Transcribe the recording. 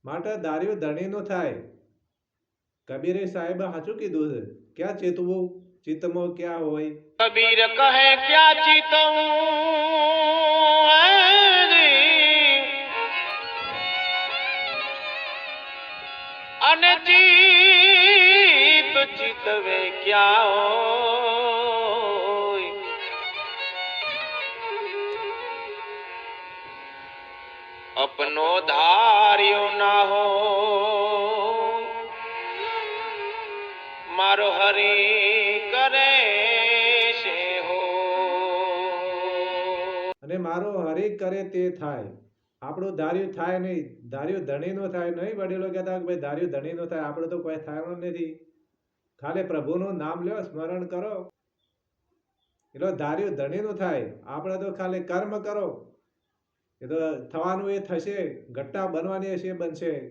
માટે ધાર્યું ધણીનું થાય. કબીરે સાહેબ સાચું કીધું છે. ક્યાં ચેતવું ચિત્તમાં ક્યાં હોય. કબીર કહે ક્યાં ચિતવું અને ચિત ચિતવે ક્યાં હોય. અપનો ધાર્યો ના હો મારો હરી કરે છે હો. અને મારો હરેક કરે તે થાય. આપણું ધાર્યું થાય નહીં. ધાર્યું ધણીનું થાય નહીં. વડીલો કહેતા કે ભાઈ ધાર્યું ધણીનું થાય. આપણે તો કોઈ થવાનું નથી. ખાલી પ્રભુનું નામ લ્યો, સ્મરણ કરો એટલે ધાર્યું ધણીનું થાય. આપણે તો ખાલી કર્મ કરો એ તો થવાનું એ થશે. ઘટના બનવાની હશે બનશે.